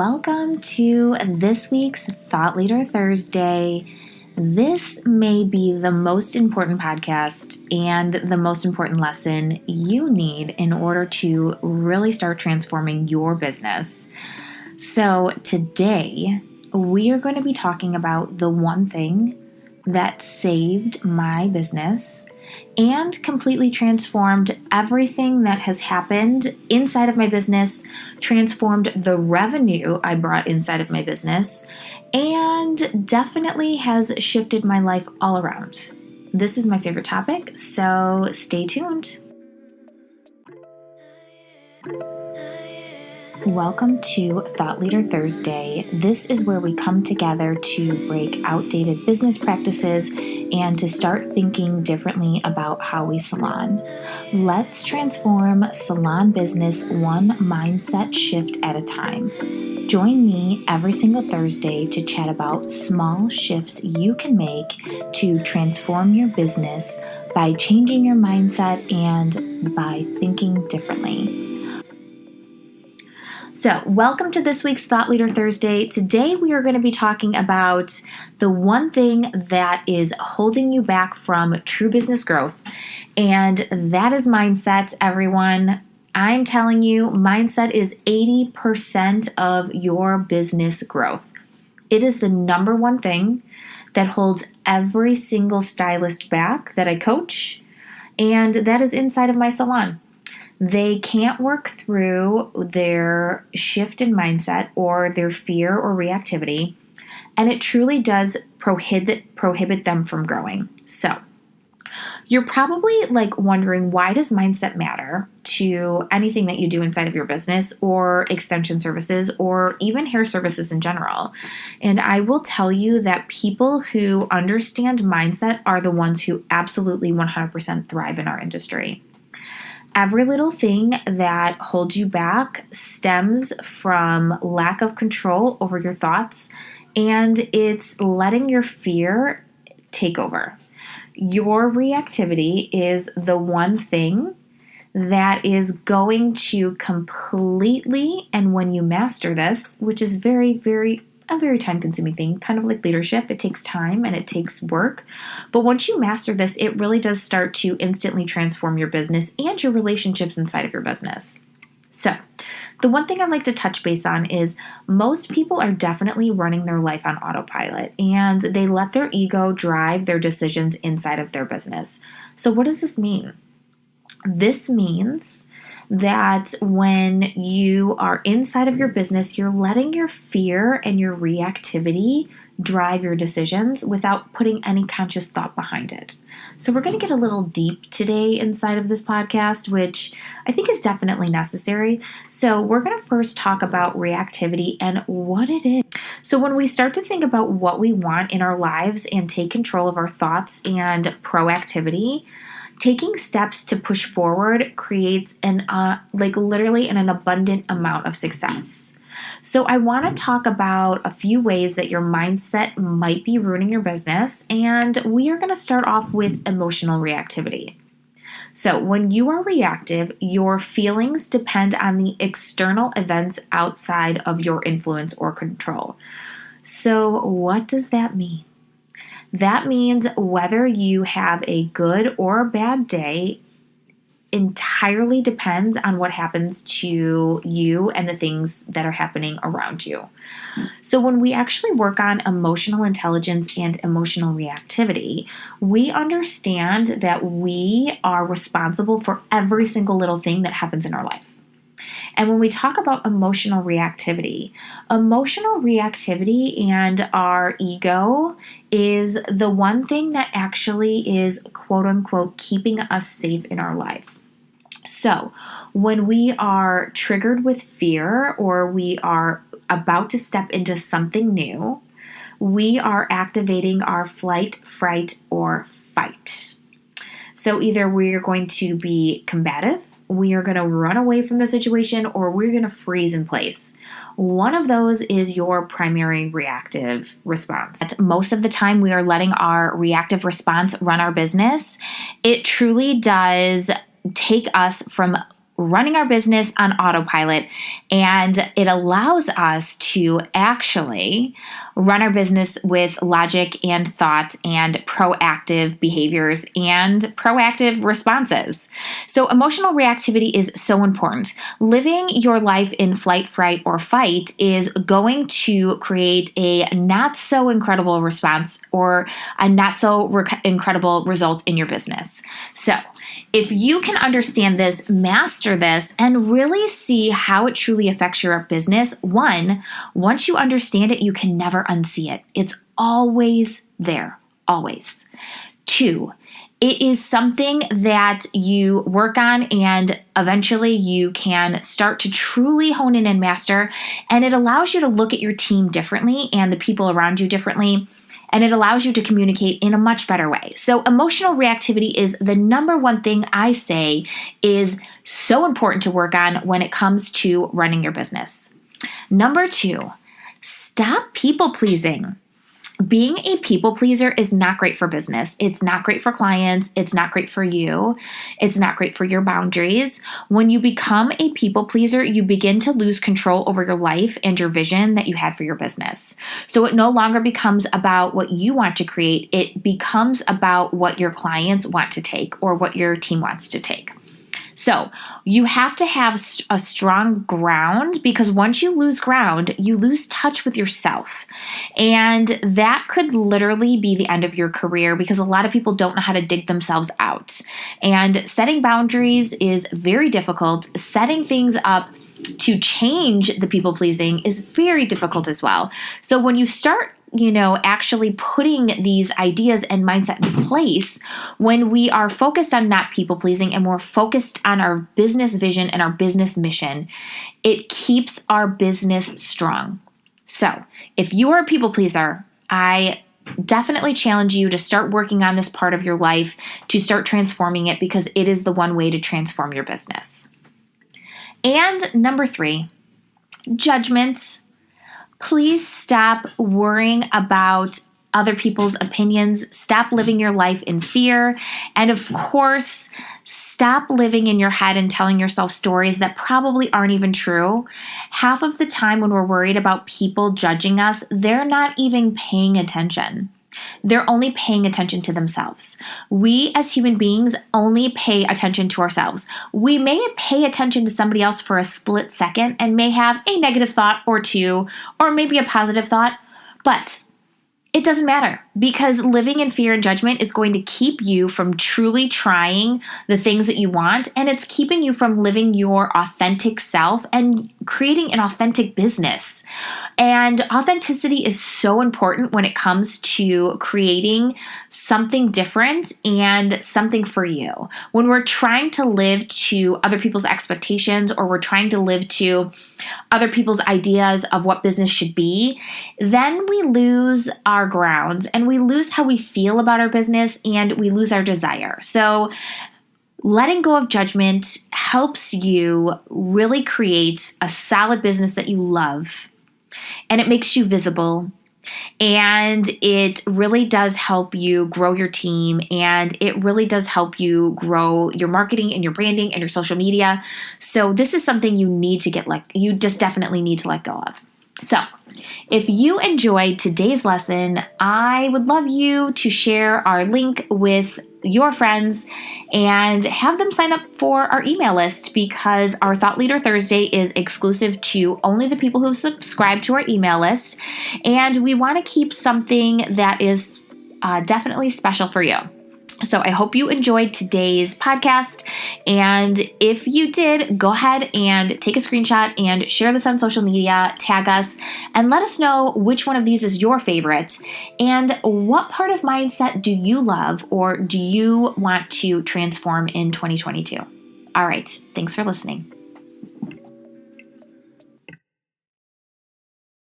welcome to this week's Thought Leader Thursday. This may be the most important podcast and the most important lesson you need in order to really start transforming your business. So today, we are going to be talking about the one thing that saved my business and completely transformed everything that has happened inside of my business, transformed the revenue I brought inside of my business, and definitely has shifted my life all around. This is my favorite topic, so stay tuned. Welcome to Thought Leader Thursday. This is where we come together to break outdated business practices and to start thinking differently about how we salon. Let's transform salon business one mindset shift at a time. Join me every single Thursday to chat about small shifts you can make to transform your business by changing your mindset and by thinking differently. So, welcome to this week's Thought Leader Thursday. Today we are going to be talking about the one thing that is holding you back from true business growth, and that is mindset, everyone. I'm telling you, mindset is 80% of your business growth. It is the number one thing that holds every single stylist back that I coach, and that is inside of my salon. They can't work through their shift in mindset or their fear or reactivity, and it truly does prohibit them from growing. So, you're probably wondering, why does mindset matter to anything that you do inside of your business or extension services or even hair services in general? And I will tell you that people who understand mindset are the ones who absolutely 100% thrive in our industry. Every little thing that holds you back stems from lack of control over your thoughts, and it's letting your fear take over. Your reactivity is the one thing that is going to completely, and when you master this, which is a very time-consuming thing, kind of like leadership. It takes time and it takes work. But once you master this, it really does start to instantly transform your business and your relationships inside of your business. So, the one thing I'd like to touch base on is most people are definitely running their life on autopilot, and they let their ego drive their decisions inside of their business. So what does this mean? This means that when you are inside of your business, you're letting your fear and your reactivity drive your decisions without putting any conscious thought behind it. So we're going to get a little deep today inside of this podcast, which I think is definitely necessary. So we're going to first talk about reactivity and what it is. So when we start to think about what we want in our lives and take control of our thoughts and proactivity, taking steps to push forward creates literally an abundant amount of success. So I want to talk about a few ways that your mindset might be ruining your business, and we are going to start off with emotional reactivity. So when you are reactive, your feelings depend on the external events outside of your influence or control. So what does that mean? That means whether you have a good or bad day entirely depends on what happens to you and the things that are happening around you. So when we actually work on emotional intelligence and emotional reactivity, we understand that we are responsible for every single little thing that happens in our life. And when we talk about emotional reactivity and our ego is the one thing that actually is quote unquote keeping us safe in our life. So when we are triggered with fear or we are about to step into something new, we are activating our flight, fright, or fight. So either we're going to be combative, we are going to run away from the situation, or we're going to freeze in place. One of those is your primary reactive response. Most of the time, we are letting our reactive response run our business. It truly does take us from running our business on autopilot, and it allows us to actually run our business with logic and thought and proactive behaviors and proactive responses. So emotional reactivity is so important. Living your life in flight, fright, or fight is going to create a not so incredible response or a not so incredible result in your business. So if you can understand this, master this, and really see how it truly affects your business, one, once you understand it, you can never unsee it. It's always there, always. Two, it is something that you work on and eventually you can start to truly hone in and master, and it allows you to look at your team differently and the people around you differently. And it allows you to communicate in a much better way. So emotional reactivity is the number one thing I say is so important to work on when it comes to running your business. Number two, stop people pleasing. Being a people pleaser is not great for business. It's not great for clients. It's not great for you. It's not great for your boundaries. When you become a people pleaser, you begin to lose control over your life and your vision that you had for your business. So it no longer becomes about what you want to create. It becomes about what your clients want to take or what your team wants to take. So you have to have a strong ground, because once you lose ground, you lose touch with yourself. And that could literally be the end of your career, because a lot of people don't know how to dig themselves out. And setting boundaries is very difficult. Setting things up to change the people pleasing is very difficult as well. So when you start actually putting these ideas and mindset in place, when we are focused on not people pleasing and we're focused on our business vision and our business mission, it keeps our business strong. So if you are a people pleaser, I definitely challenge you to start working on this part of your life, to start transforming it, because it is the one way to transform your business. And number three, judgments. Please stop worrying about other people's opinions. Stop living your life in fear. And of course, stop living in your head and telling yourself stories that probably aren't even true. Half of the time when we're worried about people judging us, they're not even paying attention. They're only paying attention to themselves. We as human beings only pay attention to ourselves. We may pay attention to somebody else for a split second and may have a negative thought or two, or maybe a positive thought, but it doesn't matter, because living in fear and judgment is going to keep you from truly trying the things that you want, and it's keeping you from living your authentic self and creating an authentic business. And authenticity is so important when it comes to creating something different and something for you. When we're trying to live to other people's expectations, or we're trying to live to other people's ideas of what business should be, then we lose our ground and we lose how we feel about our business and we lose our desire. So letting go of judgment helps you really create a solid business that you love, and it makes you visible, and it really does help you grow your team, and it really does help you grow your marketing and your branding and your social media. So this is something you just definitely need to let go of. So if you enjoyed today's lesson, I would love you to share our link with your friends and have them sign up for our email list, because our Thought Leader Thursday is exclusive to only the people who subscribe to our email list. And we want to keep something that is definitely special for you. So I hope you enjoyed today's podcast. And if you did, go ahead and take a screenshot and share this on social media, tag us, and let us know which one of these is your favorite and what part of mindset do you love or do you want to transform in 2022. All right. Thanks for listening.